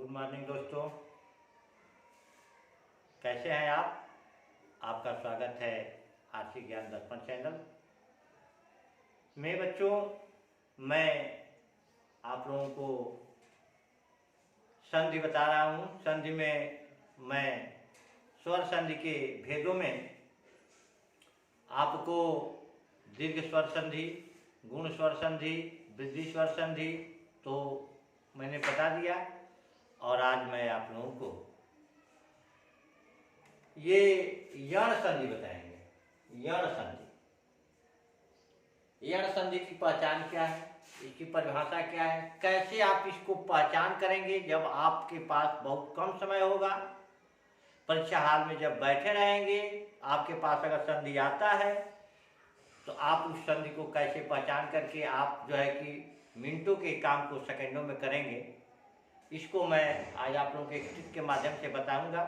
Good morning दोस्तों, कैसे हैं आप। आपका स्वागत है आरसी ज्ञान दर्पण चैनल में। बच्चों, मैं आप लोगों को संधि बता रहा हूँ। संधि में मैं स्वर संधि के भेदों में आपको दीर्घ स्वर संधि, गुण स्वर संधि, वृद्धि स्वर संधि तो मैंने बता दिया। और आज मैं आप लोगों को ये यण संधि बताएंगे। यण संधि, यण संधि की पहचान क्या है, इसकी परिभाषा क्या है, कैसे आप इसको पहचान करेंगे। जब आपके पास बहुत कम समय होगा, परीक्षा हाल में जब बैठे रहेंगे, आपके पास अगर संधि आता है तो आप उस संधि को कैसे पहचान करके आप जो है कि मिनटों के काम को सेकंडों में करेंगे, इसको मैं आज आप लोगों के एक ट्रिक के माध्यम से बताऊंगा।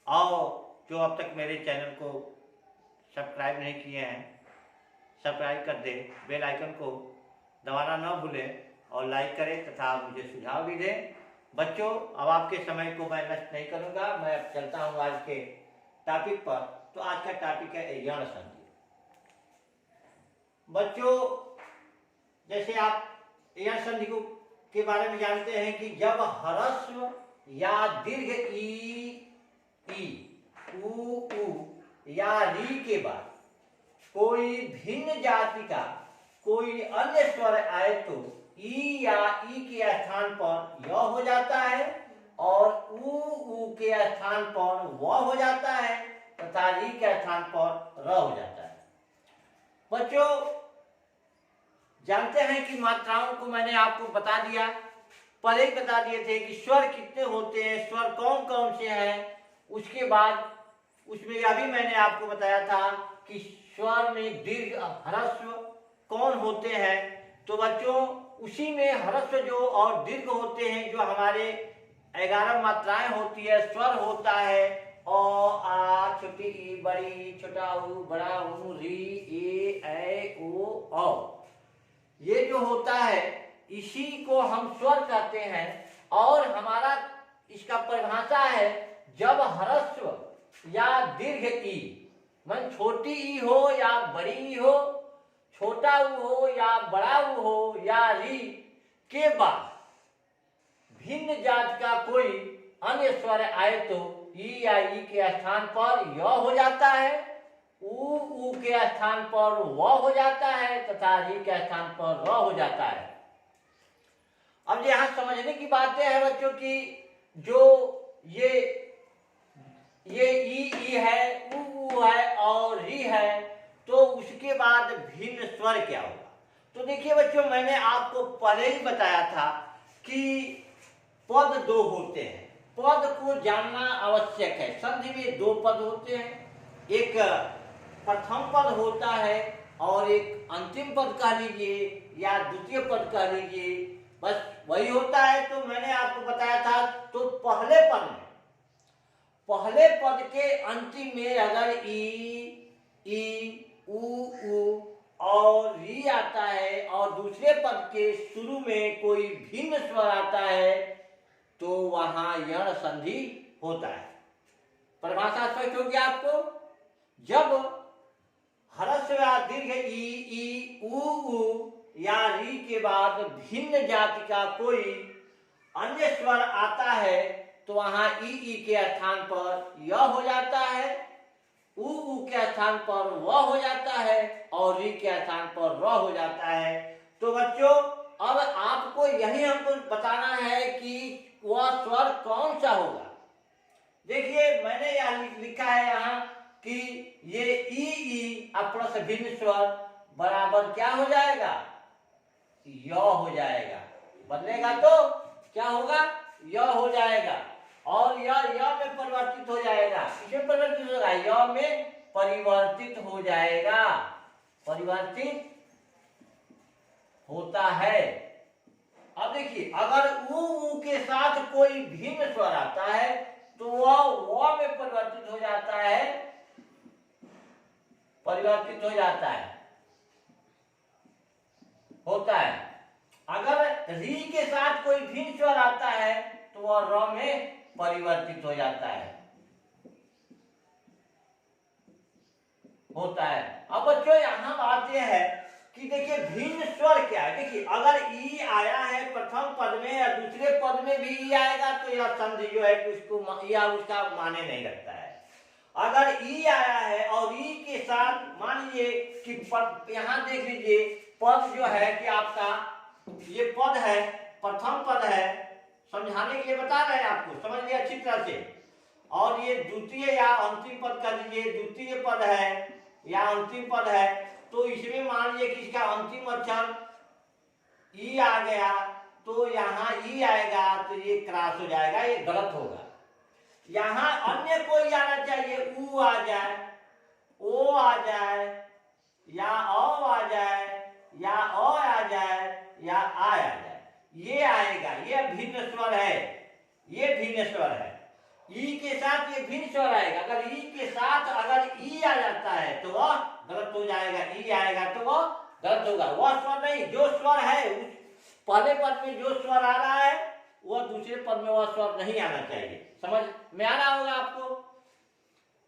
और जो अब तक मेरे चैनल को सब्सक्राइब नहीं किए हैं, सब्सक्राइब कर दें, बेल आइकन को दबाना न भूलें और लाइक करें तथा मुझे सुझाव भी दें। बच्चों, अब आपके समय को मैं नष्ट नहीं करूंगा, मैं अब चलता हूं आज के टॉपिक पर। तो आज का टॉपिक है यण संधि। बच्चों, जैसे आप यण संधि को के बारे में जानते हैं कि जब ह्रस्व या दीर्घ ई, उ या री के बाद कोई भिन्न जाति का कोई अन्य स्वर आए तो ई या ई के स्थान पर य हो जाता है और उ के स्थान पर व हो जाता है तथा री के स्थान पर र हो जाता है। बच्चों, जानते हैं कि मात्राओं को मैंने आपको बता दिया, पहले ही बता दिए थे कि स्वर कितने होते हैं, स्वर कौन कौन से हैं। उसके बाद उसमें अभी मैंने आपको बताया था कि स्वर में दीर्घ ह्रस्व कौन होते हैं। तो बच्चों, उसी में ह्रस्व जो और दीर्घ होते हैं, जो हमारे 11 मात्राएं होती है, स्वर होता है अ, आ, छोटी ई, बड़ी, छोटा ऊ, बड़ा ऊ, री, ए, ऐ, ओ, औ। ये जो होता है इसी को हम स्वर कहते हैं। और हमारा इसका परिभाषा है, जब ह्रस्व या दीर्घ ई, मन छोटी ई हो या बड़ी ई हो, छोटा ऊ हो या बड़ा ऊ हो या री के बाद भिन्न जात का कोई अन्य स्वर आए तो ई या ई के स्थान पर य हो जाता है, उ के स्थान पर व हो जाता है तथा री के स्थान पर र हो जाता है। अब यहाँ समझने की बातें हैं बच्चों की, जो ये ई है, उ है और री है, तो उसके बाद भिन्न स्वर क्या होगा। तो देखिए बच्चों, मैंने आपको पहले ही बताया था कि पद दो होते हैं, पद को जानना आवश्यक है। संधि में दो पद होते हैं, एक प्रथम पद होता है और एक अंतिम पद कह लीजिए या द्वितीय पद कह लीजिए, बस वही होता है। तो मैंने आपको बताया था, तो पहले पद में, पहले पद के अंतिम में अगर ई, उ और री आता है और दूसरे पद के शुरू में कोई भिन्न स्वर आता है तो वहां यण संधि होता है। परिभाषा स्पष्ट हो गया आपको। जब ह्रस्व या दीर्घ ई, उ या री के बाद भिन्न जाति का कोई अन्य स्वर आता है तो वहां ई के स्थान पर य हो जाता है, उ के स्थान पर व हो जाता है और री के स्थान पर र हो जाता है। तो बच्चों, अब आपको यही हमको बताना है कि वह स्वर कौन सा होगा। देखिए, मैंने यहाँ लिखा है यहाँ कि ये ई अब प्लस भिन्न स्वर बराबर क्या हो जाएगा, य हो जाएगा। बदलेगा तो क्या होगा, य हो जाएगा और य में परिवर्तित हो जाएगा। किसमें परिवर्तित होगा, य में परिवर्तित हो जाएगा, परिवर्तित होता है। अब देखिए, अगर उ के साथ कोई भिन्न स्वर आता है तो वह व में परिवर्तित हो जाता है, परिवर्तित हो जाता है, होता है। अगर री के साथ कोई भिन्न स्वर आता है वह र में परिवर्तित हो जाता है, होता है। अब बच्चों यहाँ बात यह है कि देखिए भिन्न स्वर क्या है। देखिए अगर ई आया है प्रथम पद में या दूसरे पद में भी ई आएगा तो यह संधि जो है कि उसको या उसका माने नहीं रखता है। अगर ई आया है और ई के साथ मान लीजिए कि यहाँ देख लीजिए पद जो है कि आपका ये पद है, प्रथम पद है, समझाने के लिए बता रहे हैं आपको, समझ लिया अच्छी तरह से। और ये द्वितीय या अंतिम पद कर लीजिए, द्वितीय पद है या अंतिम पद है, तो इसमें मान लीजिए कि इसका अंतिम अक्षर ई आ गया तो यहाँ ई आएगा तो ये क्रॉस हो जाएगा, ये गलत होगा। यहाँ अन्य कोई आना चाहिए, ऊ आ जाए, ओ आ जाए, या औ आ जाए, या ओ आ जाए, या आ जाए, ये आएगा। ये भिन्न स्वर है, ये भिन्न स्वर है। ई के साथ ये भिन्न स्वर आएगा। अगर ई के साथ अगर ई आ जाता है तो वह गलत हो जाएगा, ई आएगा तो वह गलत होगा। वह स्वर नहीं, जो स्वर है पहले पद में जो स्वर आ रहा है वह दूसरे पद में वह स्वर नहीं आना चाहिए। समझ में आ रहा होगा आपको।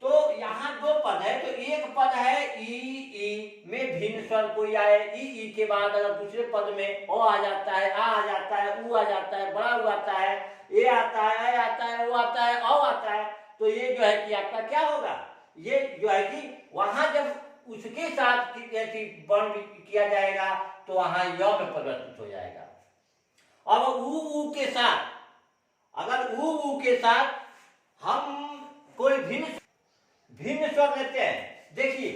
तो यहाँ दो पद है, तो एक पद है ई में भिन्न स्वर कोई आए, ई के बाद अगर दूसरे पद में ओ आ जाता है, आ जाता है, ऊ आ जाता है, बड़ा ऊ आता है, ए आता है, ए आता है, ओ आता है, औ आता है, तो ये जो है कि आपका क्या होगा, ये जो है कि वहां जब उसके साथ वर्ण किया जाएगा तो वहां य में परिवर्तित हो जाएगा। अब ऊ के साथ, अगर ऊ के साथ हम कोई भिन्न स्वर लेते हैं, देखिए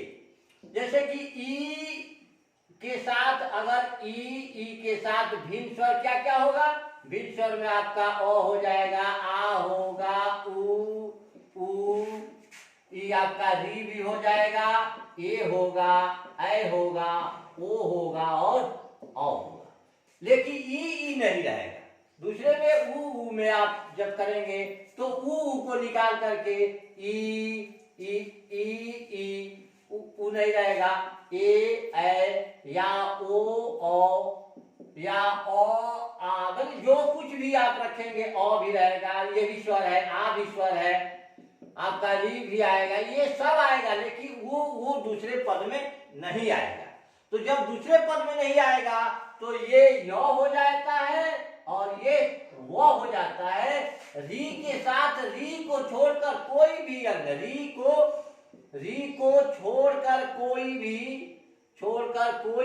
जैसे कि ई के साथ अगर ई के साथ भिन्न स्वर क्या क्या होगा, भिन्न स्वर में आपका ओ हो जाएगा, आ होगा, ऊ, ई आपका री भी हो जाएगा, ए होगा, ऐ होगा, ओ होगा और औ होगा। लेकिन ई नहीं रहेगा। दूसरे में ऊ में आप जब करेंगे तो ऊ को निकाल करके ई ऊ नहीं रहेगा, ए ऐ या ओ या ओ आ, जो कुछ भी आप रखेंगे ओ भी रहेगा, ये भी स्वर है, आ भी स्वर है, आपका री भी आएगा, ये सब आएगा, लेकिन वो दूसरे पद में नहीं आएगा। तो जब दूसरे पद में नहीं आएगा तो ये य हो जाता है और ये वो हो जाता है। री के साथ री को छोड़कर कोई भी अंग, री को छोड़कर कोई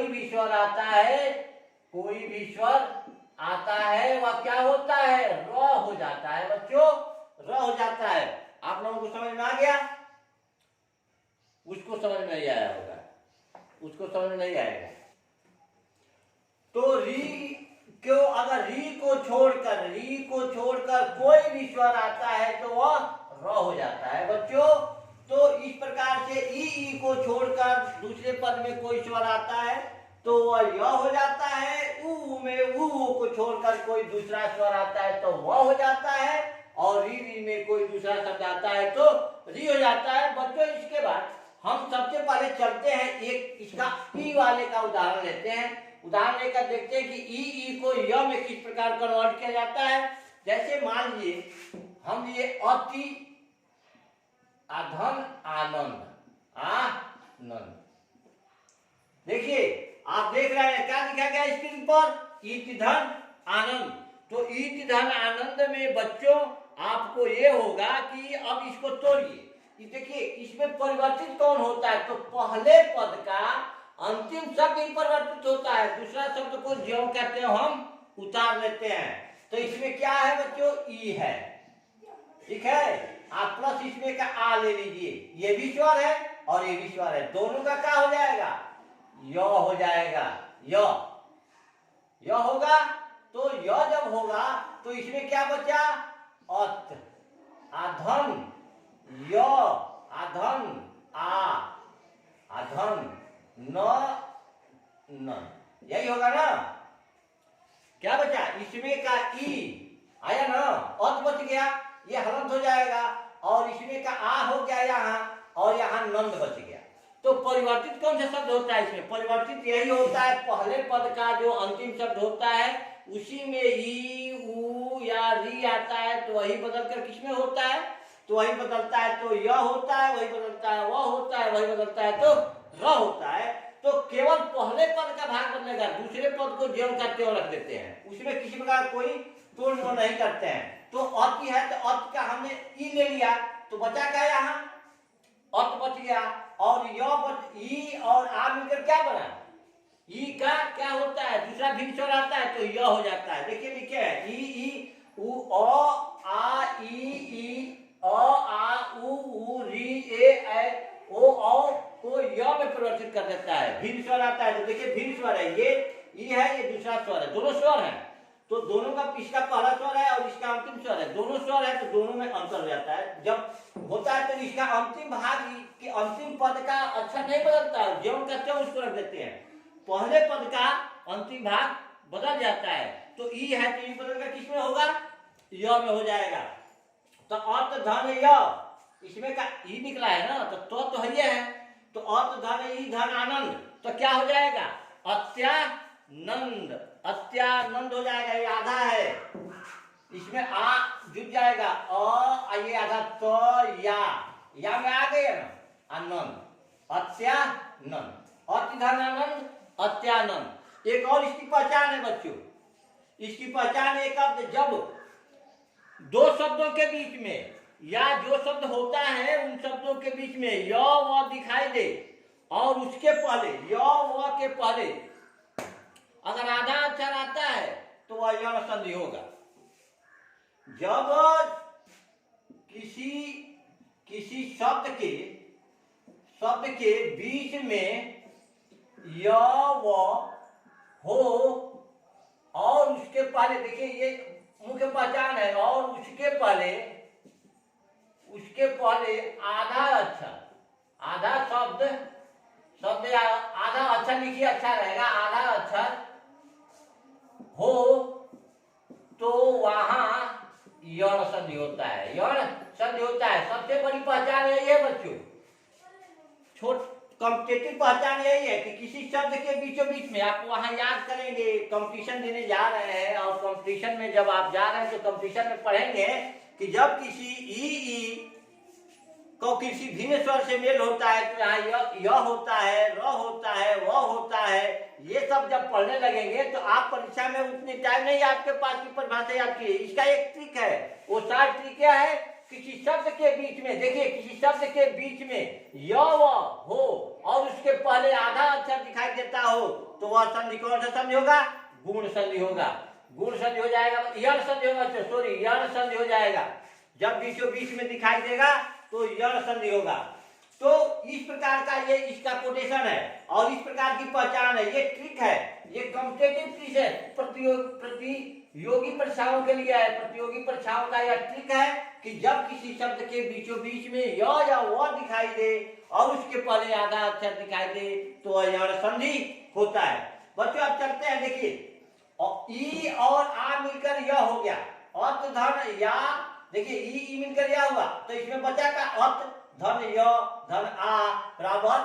भी स्वर आता है, कोई भी स्वर आता है वह क्या होता है, र हो जाता है बच्चों, र हो जाता है। आप लोगों को समझ में आ गया? उसको समझ में नहीं आया होगा, उसको समझ में नहीं आएगा। तो री क्यों, अगर री को छोड़कर कोई भी स्वर आता है तो वह र हो जाता है बच्चों। तो इस प्रकार से ई को छोड़कर दूसरे पद में कोई स्वर आता है तो वह य हो जाता है। ऊ में ऊ को छोड़कर कोई दूसरा स्वर आता है तो वह हो जाता है, और री में कोई दूसरा शब्द आता है तो री हो जाता है बच्चों। इसके बाद हम सबसे पहले चलते हैं, एक इसका ई वाले का उदाहरण लेते हैं। उदाहरण लेकर देखते हैं कि ई को य में किस प्रकार कन्वर्ट किया जाता है। जैसे मान लीजिए हम ये अति अधन आनंद, आनंद, देखिए आप देख रहे हैं क्या लिखा गया स्क्रीन पर, ईट धन आनंद। तो ईट धन आनंद में बच्चों आपको ये होगा कि अब इसको तोड़िए, देखिए इसमें परिवर्तित कौन होता है, तो पहले पद का अंतिम शब्द ही परिवर्तित होता है, दूसरा शब्द को ज्यों कहते हैं हम उतार लेते हैं। तो इसमें क्या है बच्चों, ई है, ठीक है। आप प्लस इसमें का आ ले लीजिए, ये भी स्वर है और ये भी स्वर है, दोनों का क्या हो जाएगा, य हो जाएगा, य होगा। तो य जब होगा तो इसमें क्या बचा, अत, अधन, य, अधन, आ, अधन, न, यही होगा ना। क्या बचा, इसमें का ई आया ना, अत बच गया, ये हलंत हो जाएगा, और इसमें का आ हो गया यहाँ, और यहाँ नंद बच गया। तो परिवर्तित कौन सा शब्द होता है इसमें, परिवर्तित यही होता है पहले पद का जो अंतिम शब्द होता है उसी में ई, ऊ या री आता है तो वही बदल कर किसमें होता है, तो वही बदलता है तो य होता है, वही बदलता है वह होता है, वही बदलता है तो र होता है। तो केवल पहले पद का भाग बदलेगा, दूसरे पद को ज्यों का त्यों रख देते हैं, उसमें किसी प्रकार कोई तोड़ मोड़ नहीं करते हैं। तो अति है तो अति का हमने ई ले लिया तो बचा क्या यहाँ, अत बच गया, और य बच ई और आ मिलकर क्या बना, ई का क्या होता है, दूसरा भिन्न स्वर आता है तो य हो जाता है। देखिए लिखे है ई उ आ ई आ उ री ए ओ को य में परिवर्तित कर देता है, भिन्न स्वर आता है। तो देखिए भिन्न स्वर है, ये ई है, ये दूसरा स्वर है, दोनों स्वर है, तो दोनों का इसका पहला स्वर है और इसका अंतिम स्वर है, दोनों स्वर है तो दोनों में अंतर हो जाता है। जब होता है तो इसका अंतिम भाग के अंतिम पद का अक्षर नहीं बदलता है, ज्यों का त्यों उसको रख देते हैं, पहले पद का अंतिम भाग बदल जाता है। तो ई है तो ई बदल कर किसमें होगा, य में हो जाएगा। तो अत धन य, इसमें का ई निकला है ना, तो है ये है, तो अत धन ई धन आनंद, तो क्या हो जाएगा, अत्यानंद, अत्यानंद हो जाएगा, ये आधा है, इसमें आ जुट जाएगा, ये आधा तो या में आ गया ना, आनंद, अत्यानंद, अति धन आनंद, अत्यानंद। एक और इसकी पहचान है बच्चों, इसकी पहचान एक जब दो शब्दों के बीच में या जो शब्द होता है उन शब्दों के बीच में य व दिखाई दे और उसके पहले य व के पहले अगर आधा अक्षर आता है तो वह यण संधि होगा। जब किसी शब्द के बीच में य व हो और उसके पहले, देखिए ये मुख्य पहचान है, और उसके पहले आधा अक्षर, आधा शब्द आधा अक्षर लिखिए अच्छा रहेगा, आधा अक्षर हो तो वहां यण संधि होता है, यण संधि होता है। सबसे बड़ी पहचान यही है बच्चों, कॉम्पिटिटिव पहचान यही है कि किसी शब्द के बीचों बीच में, आप वहां याद करेंगे, कंपटीशन देने जा रहे हैं और कंपटीशन में जब आप जा रहे हैं तो कंपटीशन में पढ़ेंगे कि जब किसी ई को किसी भिन्न स्वर से मेल होता है तो यहाँ य होता है, र होता है, व होता है, ये सब जब पढ़ने लगेंगे तो आप परीक्षा में उतने टाइम नहीं आपके पास की परिभाषा याद की। इसका एक ट्रिक है, वो सार ट्रिक क्या है, किसी शब्द के बीच में, देखिए किसी शब्द के बीच में य व हो और उसके पहले आधा अक्षर दिखाई देता हो तो वह संधि कौन सा संधि होगा, गुण संधि होगा, गुण संधि हो जाएगा, यण संधि होगा, सॉरी यण संधि हो जाएगा। जब बीचों बीच में दिखाई देगा तो यण संधि होगा। तो इस प्रकार का ये इसका कोटेशन है और इस प्रकार की पहचान है, ये ट्रिक है, ये कॉम्पिटिटिव ट्रिक है, प्रतियोगी परीक्षाओं के लिए है। प्रतियोगी परीक्षाओं का यह ट्रिक है कि जब किसी शब्द के बीचों बीच में य या व दिखाई दे और उसके पहले आधा अक्षर दिखाई दे तो वह यण संधि होता है। बच्चों अब चलते हैं, देखिए ई और आ मिलकर य हो गया, अत धन या, देखिए ई मिलकर या हुआ तो इसमें बचा का अत धन य धन आ बराबर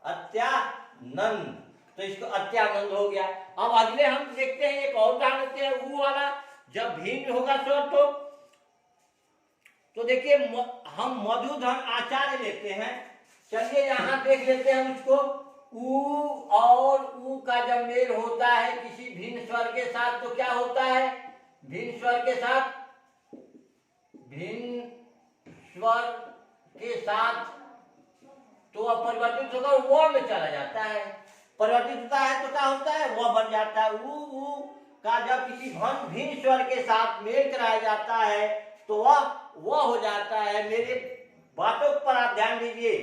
अत्यानंद, तो इसको अत्यानंद हो गया। अब अगले हम देखते हैं, एक और उदाहरण लेते हैं, ऊ वाला, जब भिन्न होगा स्वर तो देखिए हम मधुधन आचार्य लेते हैं। चलिए यहाँ देख लेते हैं उसको, ऊ और ऊ का जब मेल होता है किसी भिन्न स्वर के साथ तो क्या होता है, भिन्न स्वर के साथ तो वह परिवर्तित होकर व में चला जाता है, परिवर्तित होता है तो क्या होता है, वह बन जाता है। ऊ का जब किसी भिन्न स्वर के साथ मेल कराया जाता है तो वह हो जाता है। मेरे बातों पर आप ध्यान दीजिए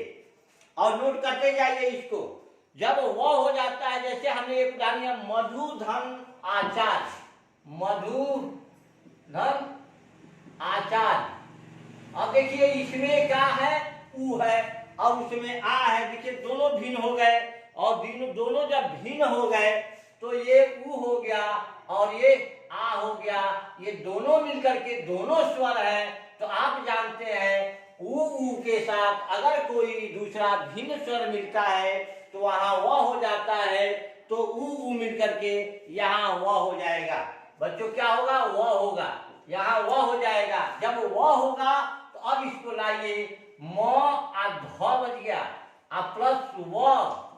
और नोट करते जाइए इसको। जब वह हो जाता है, जैसे हमने एक उदाहरण दिया, मधुधन आचार्य, मधुधन आचार्य। अब देखिए इसमें क्या है, ऊ है और उसमें आ है, देखिए दोनों भिन्न हो गए और दोनों जब भिन्न हो गए तो ये ऊ हो गया और ये आ हो गया, ये दोनों मिलकर के दोनों स्वर है। तो आप जानते हैं ऊ के साथ अगर कोई दूसरा भिन्न स्वर मिलता है तो वहां वह हो जाता है, तो ऊ मिलकर के यहाँ वह हो जाएगा। बच्चों क्या होगा, वह होगा। यहाँ व हो जाएगा। जब व होगा तो अब इसको लाइए, म आ ध बच गया, आ प्लस व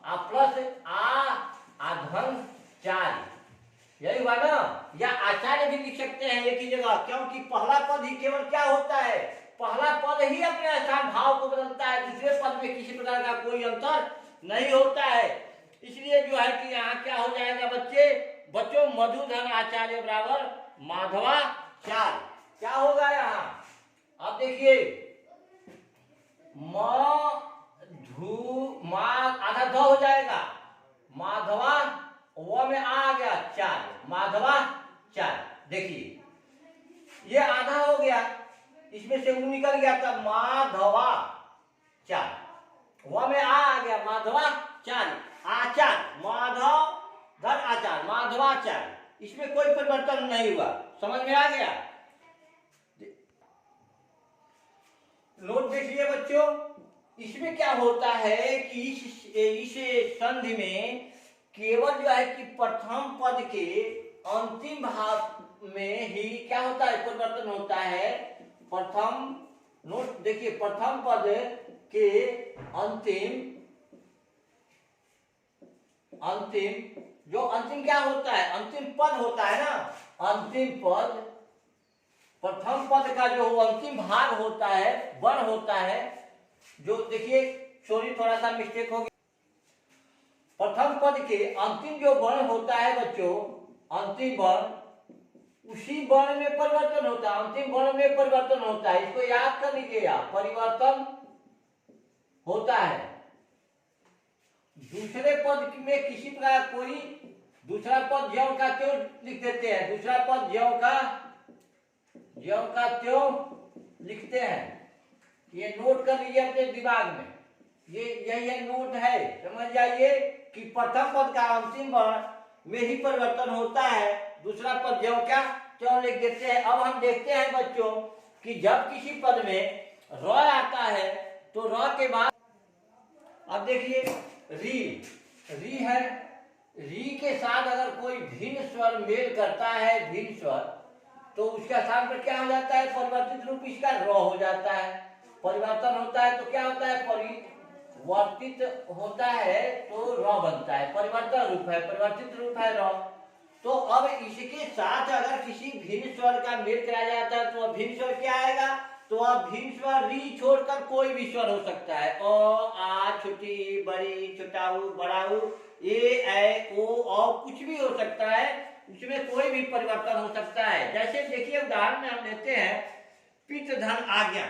आ प्लस आ धन चार्य, यही हुआ ना। या आचार्य भी लिख सकते हैं एक ही जगह, क्योंकि पहला पद ही केवल क्या होता है, पहला पद ही अपने स्थान भाव को बदलता है, दूसरे पद में किसी प्रकार का कोई अंतर नहीं होता है। इसलिए जो है कि यहाँ क्या हो जाएगा बच्चों, मधुधन आचार्य बराबर माधवाचार्य। क्या होगा यहाँ, अब देखिए, आधा ध हो जाएगा, माधवा वो में आ गया चार्य, माधवाचार्य। देखिए ये आधा हो गया, इसमें से ऊ निकल गया था माधवाचार्य, व में आ गया माधवाचार्य, आचार्य, माधव धन आचार्य, माधवाचार्य। इसमें कोई परिवर्तन नहीं हुआ, समझ में आ गया। नोट देखिए बच्चों, इसमें क्या होता है कि इस संधि में केवल जो है कि प्रथम पद के अंतिम भाग में ही क्या होता है, परिवर्तन होता है। प्रथम, नोट देखिए, प्रथम पद के अंतिम जो अंतिम क्या होता है, अंतिम पद होता है ना, अंतिम पद, प्रथम पद का जो अंतिम भाग होता है, वर्ण होता है, जो देखिए सॉरी थोड़ा सा मिस्टेक हो गया, प्रथम पद के अंतिम जो वर्ण होता है बच्चों, अंतिम वर्ण, उसी वर्ण में परिवर्तन होता है, अंतिम वर्ण में परिवर्तन होता है। इसको याद कर लीजिएगा, परिवर्तन होता है। दूसरे पद में किसी प्रकार कोई दूसरा पद ज्यों का त्यों लिख देते हैं, दूसरा पद ज्यों का त्यों लिखते हैं। ये नोट कर लीजिए अपने दिमाग में, यही नोट है, समझ जाइए कि प्रथम पद का अंतिम वर्ण में ही परिवर्तन होता है, दूसरा पद ज्यों का त्यों लिख देते हैं। अब हम देखते हैं बच्चों कि जब किसी पद में र आता है तो र के बाद, अब देखिए री है, री के साथ अगर कोई भिन्न स्वर मेल करता है, भिन्न स्वर, तो उसका स्थान पर क्या हो जाता है, परिवर्तित रूप इसका र हो जाता है। परिवर्तन होता है तो क्या होता है, परिवर्तित होता है तो र बनता है, परिवर्तन रूप है, परिवर्तित रूप है र। तो अब इसके साथ अगर किसी भिन्न स्वर का मेल कराया जाता है तो भिन्न स्वर क्या आएगा, तो अब भिन्न स्वर री छोड़कर कोई भी स्वर हो सकता है, अ आ, छोटी बड़ी, छोटाऊ बड़ाऊ, ए ओ कुछ भी हो सकता है, उसमें कोई भी परिवर्तन हो सकता है। जैसे देखिए उदाहरण में हम लेते हैं पितृधन आज्ञा,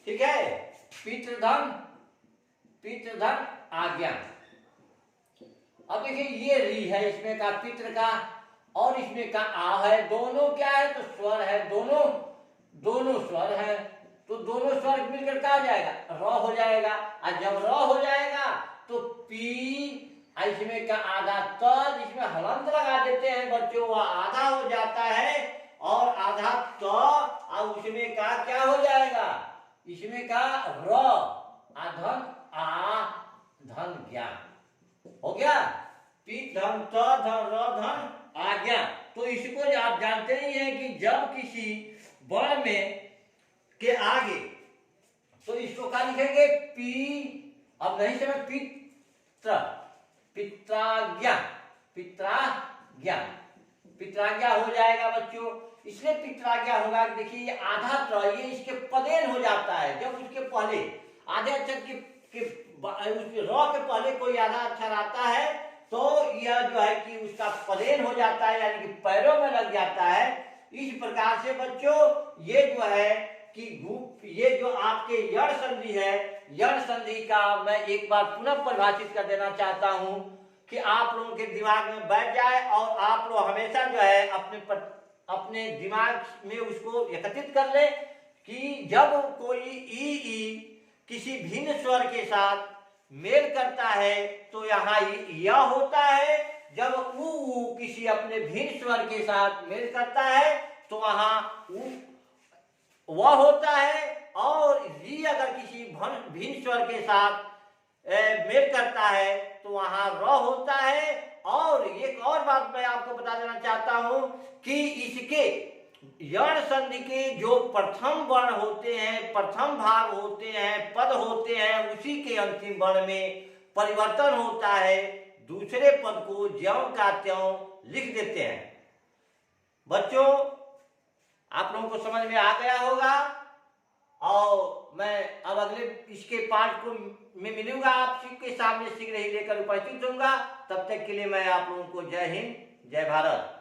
ठीक है, पितृधन आज्ञा। अब देखिए ये री है, इसमें का पितृ का और इसमें का आ है, दोनों क्या है तो स्वर है, दोनों स्वर है, तो दोनों स्वर मिलकर क्या हो जाएगा, र हो जाएगा। और जब र हो जाएगा तो पी, इसमें का आधा त, जिसमें हलंत लगा देते हैं बच्चों, वह आधा हो जाता है, और आधा त, और उसमें का क्या हो जाएगा, इसमें का र, धन आ, धन ज्ञान हो गया, पी धन त धन र धन आज्ञा। तो इसको आप जानते ही हैं कि जब किसी वर्ण में के आगे, तो इसको क्या लिखेंगे, पी, अब नहीं समझ, पित्राज्ञा हो जाएगा बच्चों। इसलिए पित्राज्ञा होगा, देखिए ये आधा त्र, ये इसके पदेन हो जाता है, जब उसके पहले आधे अक्षर के र के पहले कोई आधा अक्षर आता है तो यह जो है कि उसका पदेन हो जाता है, यानी कि पैरों में लग जाता है। इस प्रकार से बच्चों ये जो है कि ये जो आपके यण संधि है, यण संधि का मैं एक बार पुनः परिभाषित कर देना चाहता हूं कि आप लोगों के दिमाग में बैठ जाए और आप लोग हमेशा जो है अपने दिमाग में उसको एकत्रित कर ले कि जब कोई ई किसी भिन्न स्वर के साथ मेल करता है तो यहाँ य होता है, जब ऊ किसी अपने भिन्न स्वर के साथ मेल करता है तो वहाँ वह होता है, और री अगर किसी भिन्न स्वर के साथ मेल करता है तो वहाँ र होता है। और एक और बात मैं आपको बता देना चाहता हूँ कि इसके यण संधि के जो प्रथम वर्ण होते हैं, प्रथम भाग होते हैं, पद होते हैं, उसी के अंतिम वर्ण में परिवर्तन होता है, दूसरे पद को ज्यों का त्यों लिख देते हैं। बच्चों, आप लोगों को समझ में आ गया होगा, और मैं अब अगले इसके पाठ को में मिलूंगा आपके सामने शीघ्र ही लेकर उपस्थित होऊंगा। तब तक के लिए मैं आप लोगों को जय हिंद, जय भारत।